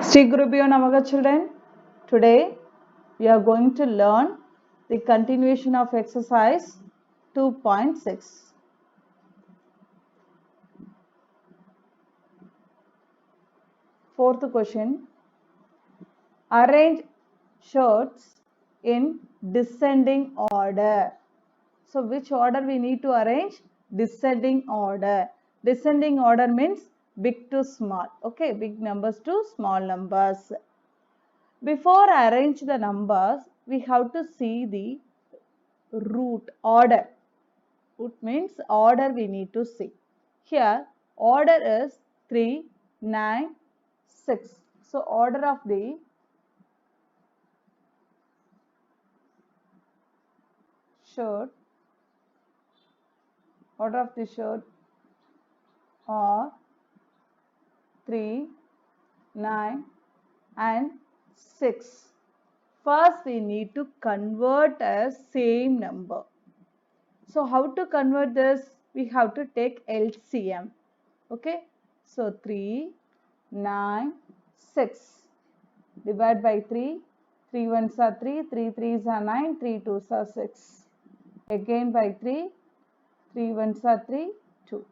Sri Gurubhyo Namaha children. Today we are going to learn the continuation of exercise 2.6. Fourth question. Arrange shirts in descending order. So which order we need to arrange? Descending order. Descending order means big to small. Okay, big numbers to small numbers. Before I arrange the numbers, we have to see the root order. Root means order we need to see. Here order is 3, 9, 6. So order of the shirt, are 3, 9 and 6. First we need to convert a same number. So how to convert this? We have to take LCM. Okay. So 3, 9, 6. Divide by 3. 3 ones are 3, 3 threes are 9, 3 twos are 6. Again by 3. 3 ones are 3, 2.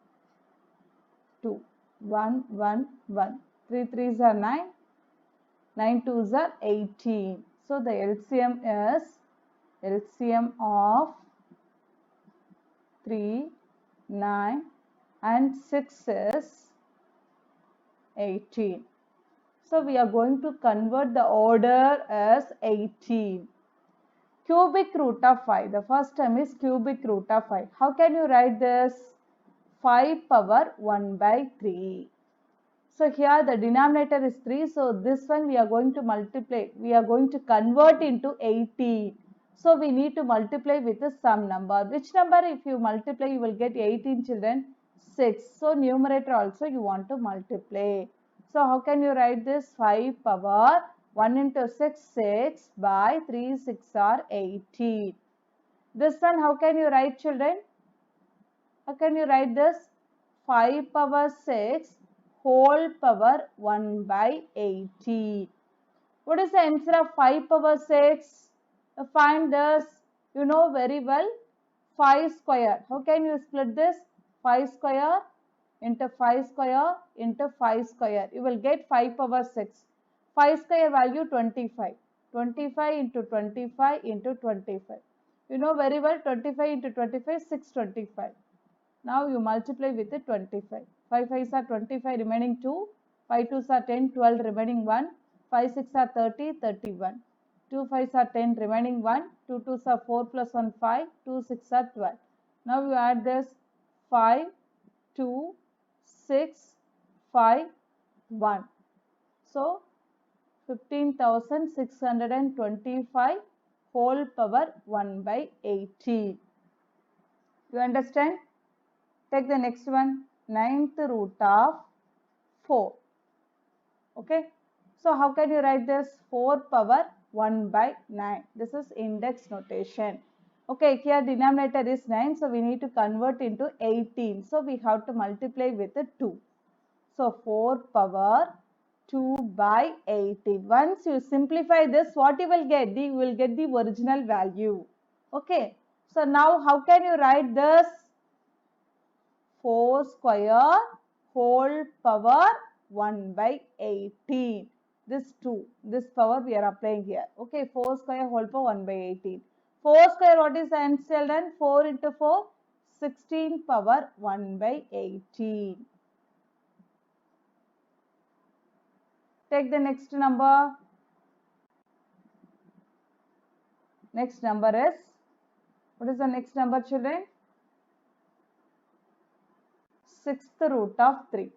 2. 1, 1, 1. 3 threes are 9. 9 twos are 18. So the LCM is LCM of 3, 9 and 6 is 18. So we are going to convert the order as 18. Cubic root of 5. The first term is cubic root of 5. How can you write this? 5 power 1 by 3. So here the denominator is 3. So this one we are going to multiply. We are going to convert into 18. So we need to multiply with some number. Which number if you multiply you will get 18 children? 6. So numerator also you want to multiply. So how can you write this? 5 power 1 into 6, 6 by 3, 6 are 18. This one how can you write children? How can you write this? 5 power 6 whole power 1 by 18. What is the answer of 5 power 6? Find this. You know very well. 5 square. How can you split this? 5 square into 5 square into 5 square. You will get 5 power 6. 5 square value 25. 25 into 25 into 25. You know very well 25 into 25, 625. Now you multiply with the 25. 5 5s are 25 remaining 2. 5 2s are 10, 12 remaining 1. 5 6 are 30, 31. 2 5s are 10 remaining 1. 2 2s are 4 plus 1 5. 2 6 are 12. Now you add this 5, 2, 6, 5, 1. So 15,625 whole power 1 by 18. You understand? Take the next one, 9th root of 4. Okay. So how can you write this? 4 power 1 by 9. This is index notation. Okay, here denominator is 9. So we need to convert into 18. So we have to multiply with the 2. So 4 power 2 by 18. Once you simplify this, what you will get? You will get the original value. Okay. So now how can you write this? 4 square whole power 1 by 18. This 2, this power we are applying here. Okay, 4 square whole power 1 by 18. 4 square, what is the answer then? 4 into 4, 16 power 1 by 18. Take the next number. Next number is, what is the next number children? 6th root of 3.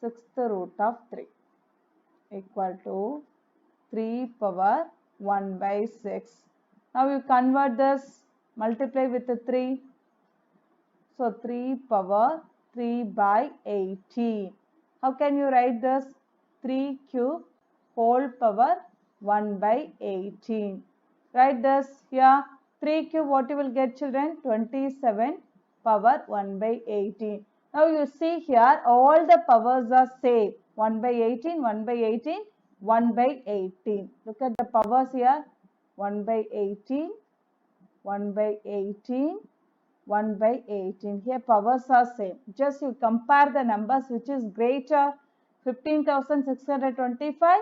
6th root of 3 equal to 3 power 1 by 6. Now you convert this, multiply with the 3. So 3 power 3 by 18. How can you write this? 3 cube whole power 1 by 18. Write this here. 3 cube what you will get children? 27 power 1 by 18. Now you see here all the powers are same. 1 by 18, 1 by 18, 1 by 18. Look at the powers here. 1 by 18, 1 by 18, 1 by 18. Here powers are same. Just you compare the numbers which is greater. 15,625,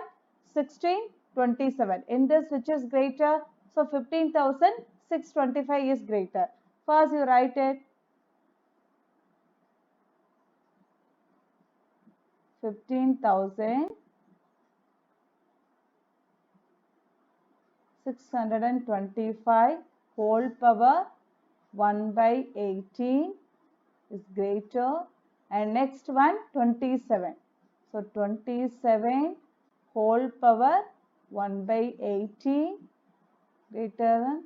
16, 27. In this which is greater? So 15,625 is greater. First you write it. 15,625 whole power 1 by 18 is greater, and next one 27. So 27 whole power 1 by 18 greater than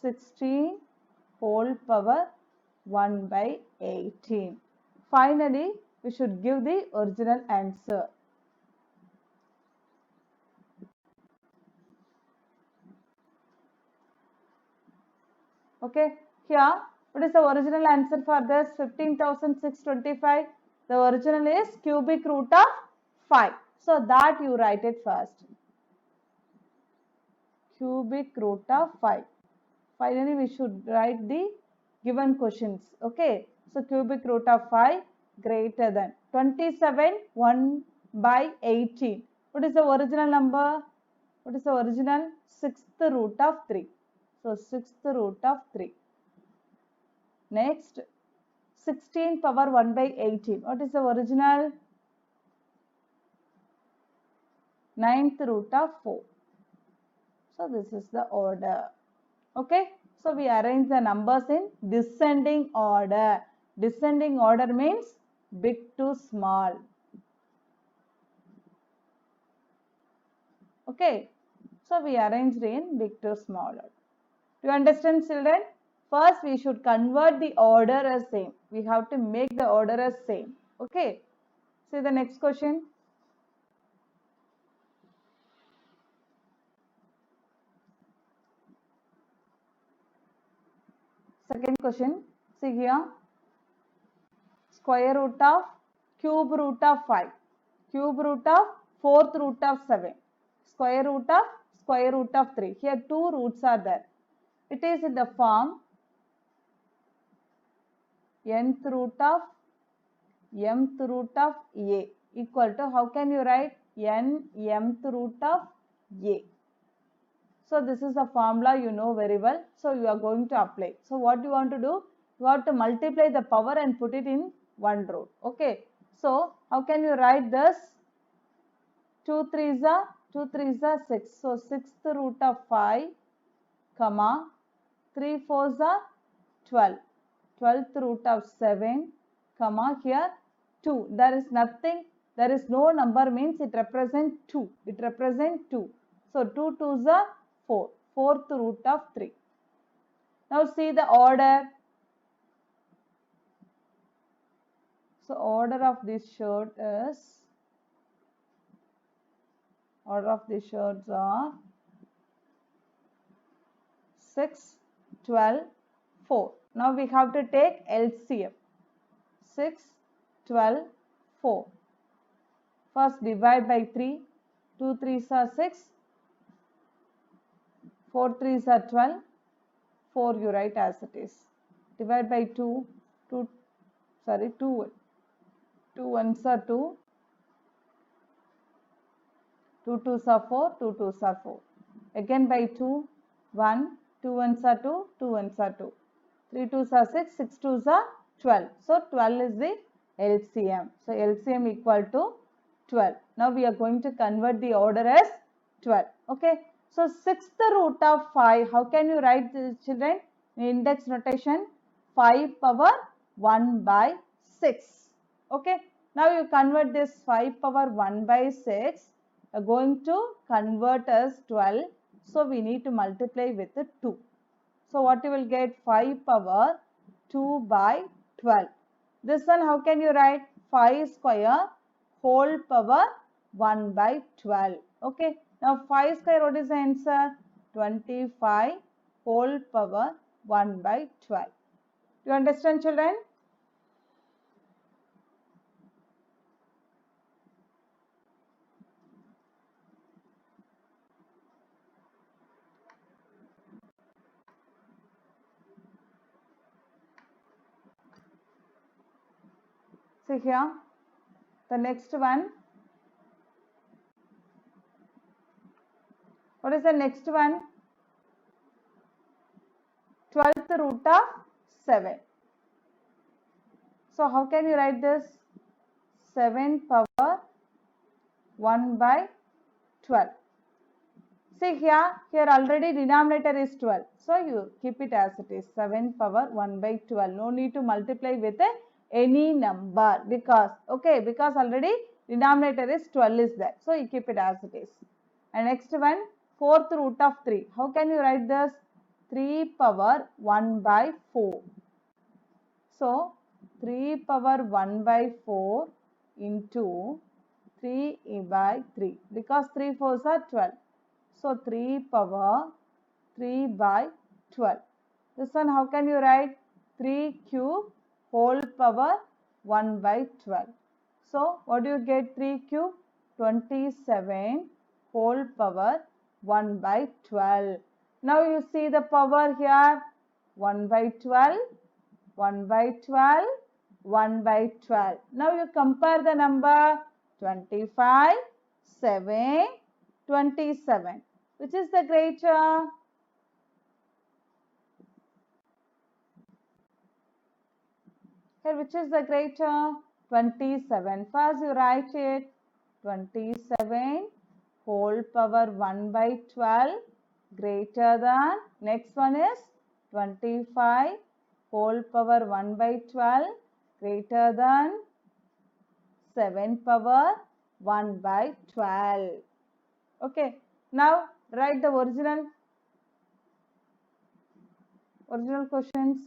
16 whole power 1 by 18. Finally, we should give the original answer. Okay, here what is the original answer for this 15,625? The original is cubic root of 5. So that you write it first. Cubic root of 5. Finally, we should write the given questions. Okay, so cubic root of 5 greater than 27 1 by 18. What is the original number? What is the original? 6th root of 3. So 6th root of 3. Next, 16 power 1 by 18. What is the original? 9th root of 4. So this is the order. Okay. So we arrange the numbers in descending order. Descending order means big to small. Okay. So we arranged in big to small. Do you understand, children? First, we should convert the order as same. We have to make the order as same. Okay. See the next question. Second question. See here. Square root of cube root of 5. Cube root of fourth root of 7. Square root of 3. Here two roots are there. It is in the form nth root of mth root of a equal to, how can you write n mth root of a? So this is a formula you know very well. So you are going to apply. So what you want to do? You have to multiply the power and put it in one root. Okay. So how can you write this? 2 3s are 6. So 6th root of 5, comma 3 4s are 12. 12th root of 7, comma here 2. There is nothing. There is no number means it represents 2. It represents 2. So 2 2s are 4. 4th root of 3. Now see the order. So order of this shirt is, order of the shirts are 6, 12, 4. Now we have to take LCM. 6, 12, 4. First divide by 3. 2 3s are 6. 4 3s are 12. 4 you write as it is. Divide by 2. 2 1s are 2. 2 2s are 4. 2 2s are 4. Again by 2. 1. 2 1s are 2. 2 1s are 2. 3 2s are 6. 6 2s are 12. So 12 is the LCM. So LCM equal to 12. Now we are going to convert the order as 12. Okay. So 6th root of 5. How can you write this, children? In index notation, 5 power 1 by 6. Okay. Now you convert this 5 power 1 by 6. You are going to convert as 12. So we need to multiply with 2. So what you will get? 5 power 2 by 12. This one how can you write? 5 square whole power 1 by 12. Okay. Now 5 square, what is the answer? 25 whole power 1 by 12. Do you understand, children? See here, the next one. What is the next one? 12th root of 7. So how can you write this? 7 power 1 by 12. See here already denominator is 12. So you keep it as it is, 7 power 1 by 12. No need to multiply with any number because already denominator is 12 is there. So you keep it as it is. And next one, 4th root of 3. How can you write this? 3 power 1 by 4. So 3 power 1 by 4 into 3 by 3 because 3 4s are 12. So 3 power 3 by 12. This one how can you write? 3 cube whole power 1 by 12. So what do you get? 3 cube? 27 whole power 1 by 12. Now you see the power here, 1 by 12, 1 by 12, 1 by 12. Now you compare the number 25, 7, 27. Which is the greater? Here, which is the greater? 27. First you write it, 27 whole power 1 by 12 greater than, next one is 25 whole power 1 by 12 greater than 7 power 1 by 12. Okay, now write the original questions.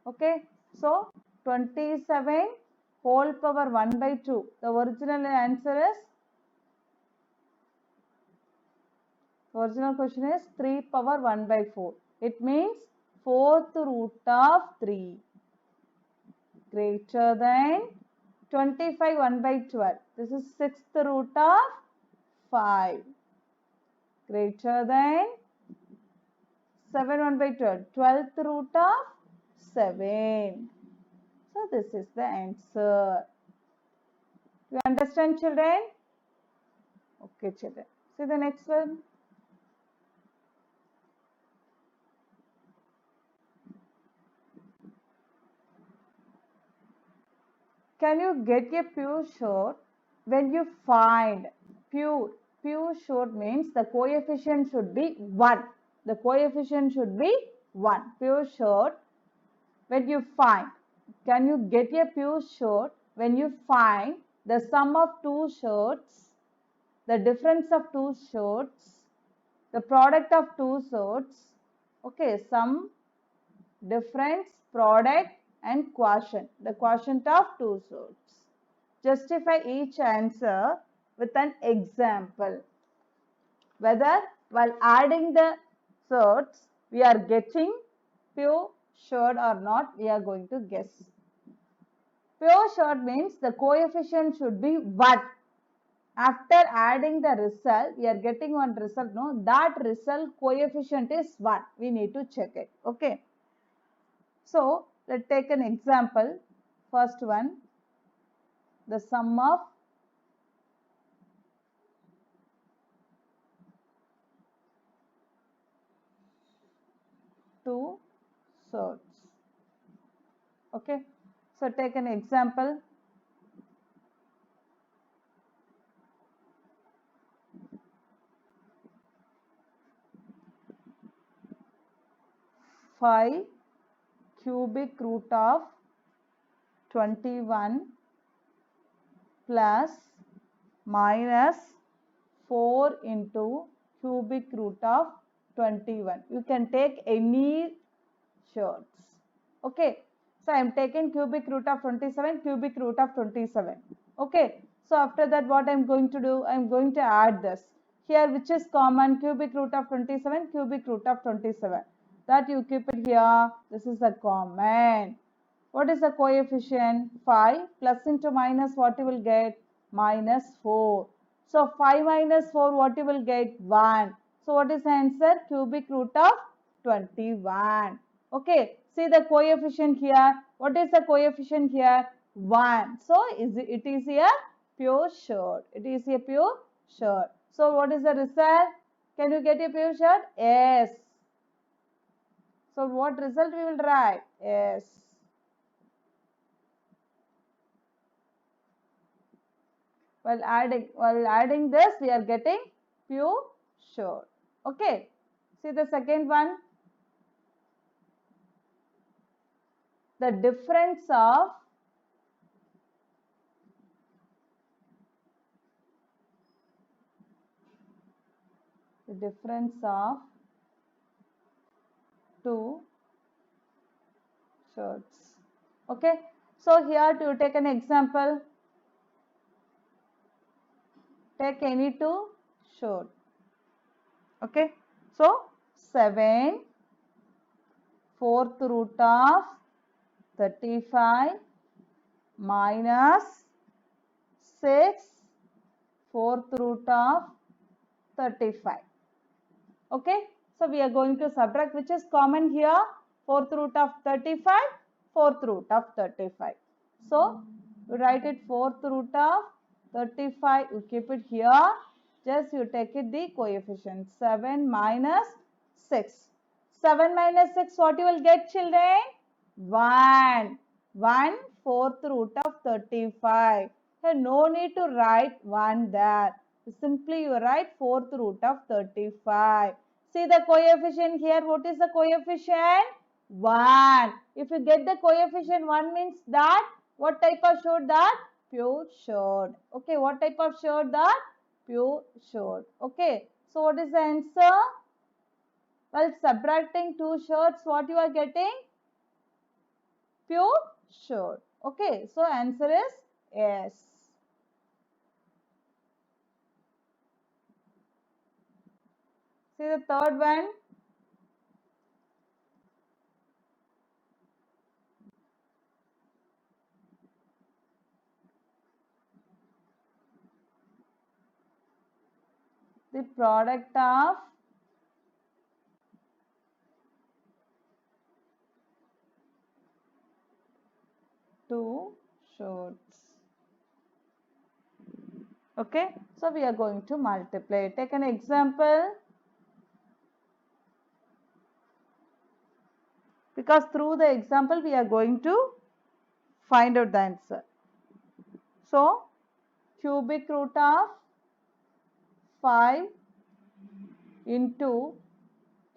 Okay, so 27 whole power 1 by 2. The original answer is, original question is 3 power 1 by 4. It means 4th root of 3 greater than 25 1 by 12. This is 6th root of 5 greater than 7 1 by 12. 12th root of 7. So this is the answer. You understand, children? Okay, children. See the next one. Can you get a pure short when you find pure? Pure short means the coefficient should be 1. The coefficient should be 1. Pure short when you find. Can you get a pure short when you find the sum of two shorts, the difference of two shorts, the product of two shorts, okay, sum, difference, product and quotient, the quotient of two shorts. Justify each answer with an example. Whether while adding the shorts we are getting pure short or not, we are going to guess. Pure short means the coefficient should be 1. After adding the result, we are getting one result. No, that result coefficient is 1. We need to check it. Okay. So let's take an example. First one, the sum of two shorts. Okay. So take an example. Five cubic root of 21 plus minus 4 into cubic root of 21. You can take any shorts. Okay. So I am taking cubic root of 27, cubic root of 27. Okay. So after that what I am going to do? I am going to add this. Here which is common? Cubic root of 27, cubic root of 27. That you keep it here. This is a common. What is the coefficient? 5 plus into minus what you will get? Minus 4. So 5 minus 4 what you will get? 1. So what is the answer? Cubic root of 21. Okay. See the coefficient here. What is the coefficient here? 1. So it is a pure shirt. It is a pure shirt. So what is the result? Can you get a pure shirt? Yes. So what result we will write? Yes. While adding this, we are getting pure shirt. Okay. See the second one. The difference of two shirts. Okay. So here to take an example, take any two shirt. Okay. So 7 fourth root of 35 minus 6 fourth root of 35. Okay. So we are going to subtract, which is common here, fourth root of 35, fourth root of 35. So you write it fourth root of 35, you keep it here, just you take it the coefficient, 7 minus 6. 7 minus 6, what you will get, children? 1. 1 fourth root of 35. Here no need to write 1 there. Simply you write fourth root of 35. See the coefficient here. What is the coefficient? 1. If you get the coefficient 1 means that what type of shirt that? Pure shirt. Okay, what type of shirt that? Pure shirt. Okay, so what is the answer? Well, subtracting two shirts, what you are getting? Pure shirt. Okay, so answer is yes. See the third one. The product of two shirts. Okay, so we are going to multiply. Take an example. Because through the example we are going to find out the answer. So, cubic root of 5 into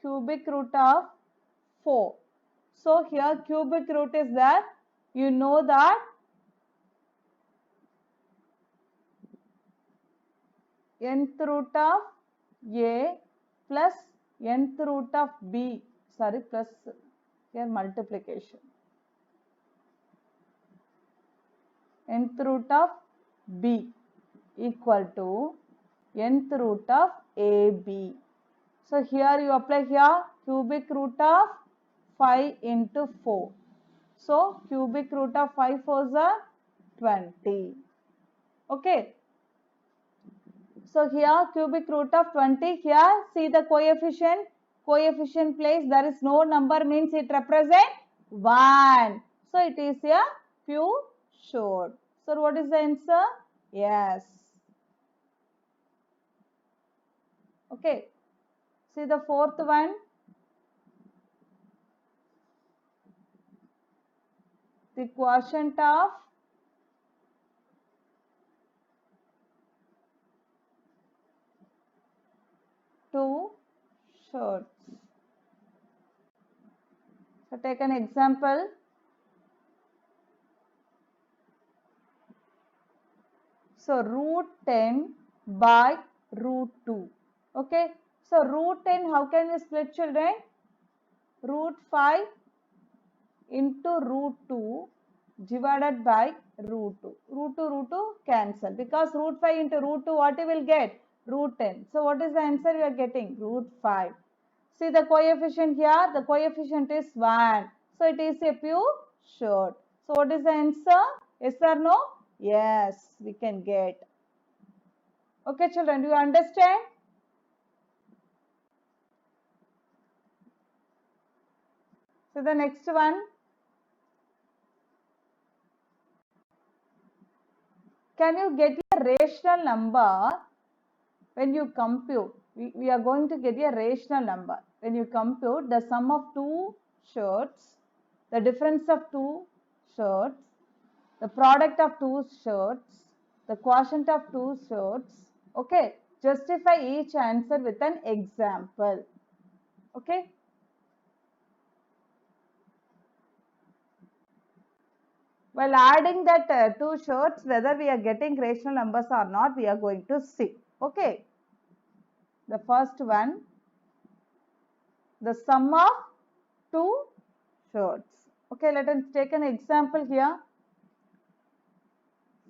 cubic root of 4. So, here cubic root is there. You know that nth root of A plus nth root of B. Sorry, plus here multiplication. Nth root of B equal to nth root of AB. So here you apply here cubic root of 5 into 4. So cubic root of 5 4s are 20. Okay. So here cubic root of 20. Here see the coefficient. Coefficient place there is no number means it represents 1. So it is a pure shirt. So what is the answer? Yes. Okay. See the fourth one. The quotient of two shirts. So take an example. So root 10 by root 2. Okay. So root 10, how can we split, children? Root 5 into root 2 divided by root 2. Root 2 cancel. Because root 5 into root 2, what you will get? Root 10. So what is the answer you are getting? Root 5. See the coefficient here. The coefficient is 1. So it is a pure shirt. So what is the answer? Yes or no? Yes, we can get. Okay, children, do you understand? So the next one. Can you get a rational number when you compute? We are going to get a rational number. When you compute the sum of two shirts, the difference of two shirts, the product of two shirts, the quotient of two shirts. Okay, justify each answer with an example. Okay. While adding that two shirts, whether we are getting rational numbers or not, we are going to see. Okay. The first one, the sum of two shirts. Okay, let us take an example here.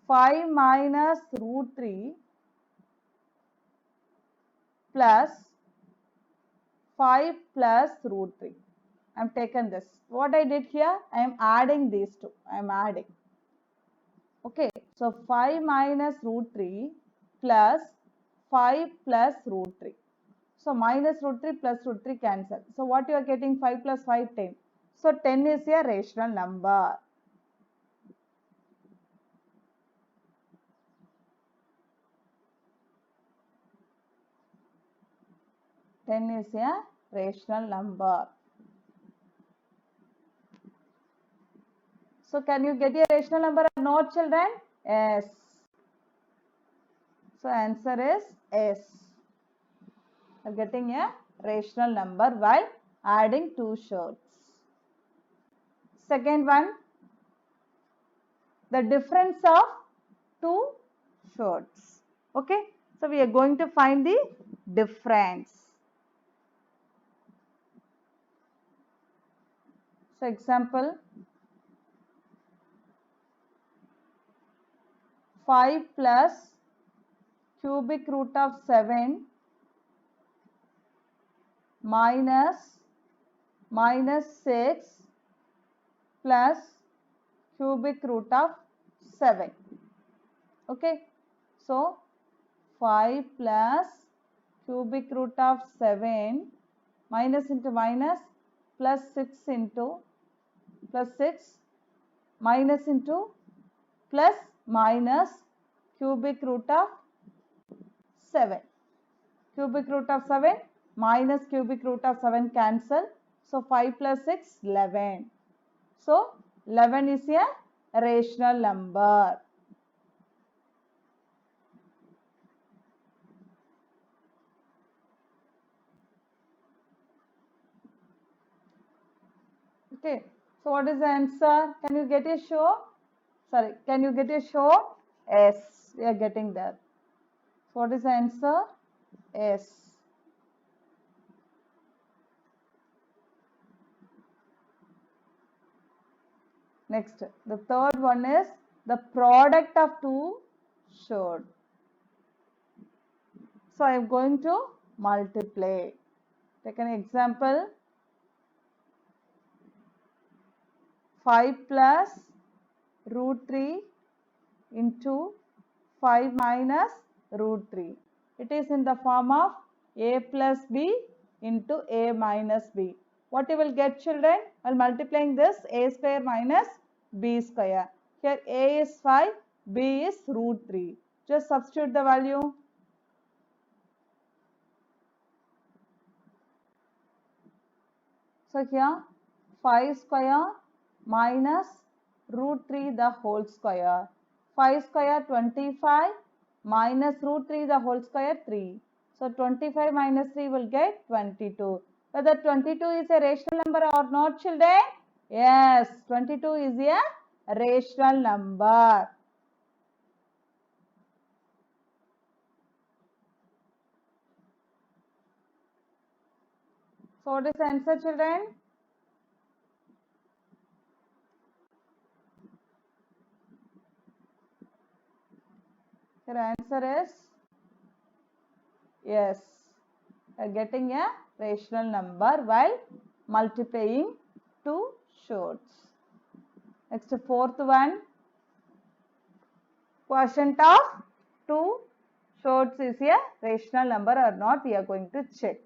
5 minus root 3 plus 5 plus root 3. I am taken this. What I did here, I am adding these two. I am adding. Okay, so 5 minus root 3 plus 5 plus root 3. So minus root 3 plus root 3 cancel. So what you are getting? 5 plus 5, 10. So 10 is a rational number. Ten is a rational number. So can you get a rational number or not, children? Yes. So answer is S. You are getting a rational number while adding two shirts. Second one, the difference of two shirts. Okay, so we are going to find the difference. So example, 5 plus cubic root of 7 minus 6 plus cubic root of 7. Okay, so 5 plus cubic root of 7 minus into minus plus 6 into plus 6 minus into plus minus cubic root of 7. Cubic root of 7 minus cubic root of 7 cancel. So 5 plus 6, 11. So 11 is a rational number. Okay, so what is the answer? Can you get a show? Sorry, can you get a show? Yes, we are getting there. So what is the answer? Yes. Next, the third one is the product of two showed. So I am going to multiply. Take an example. 5 plus root 3 into 5 minus root 3. It is in the form of a plus b into a minus b. What you will get, children? While multiplying this, a square minus b square. Here a is 5, b is root 3. Just substitute the value. So here 5 square minus root 3 the whole square. 5 square 25 minus root 3 the whole square 3. So 25 minus 3 will get 22. Whether 22 is a rational number or not, children? Yes, 22 is a rational number. So what is the answer, children? Your answer is yes. You are getting a rational number while multiplying two shorts. Next, fourth one, quotient of two shorts is a rational number or not, we are going to check.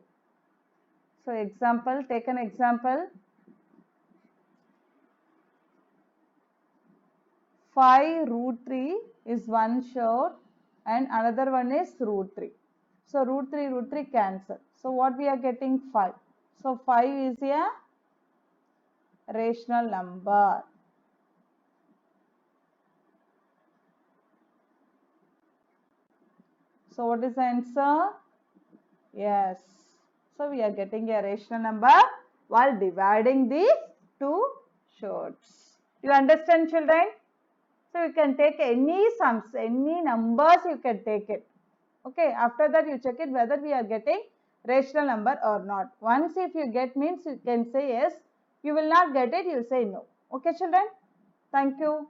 So example, take an example. 5 root 3 is one shirt and another one is root 3. So root 3 cancel. So what we are getting? 5. So 5 is a rational number. So what is the answer? Yes. So we are getting a rational number while dividing these two shirts. You understand, children? So you can take any sums, any numbers you can take it. Okay, after that you check it whether we are getting rational number or not. Once if you get means you can say yes. You will not get it, you say no. Okay, children? Thank you.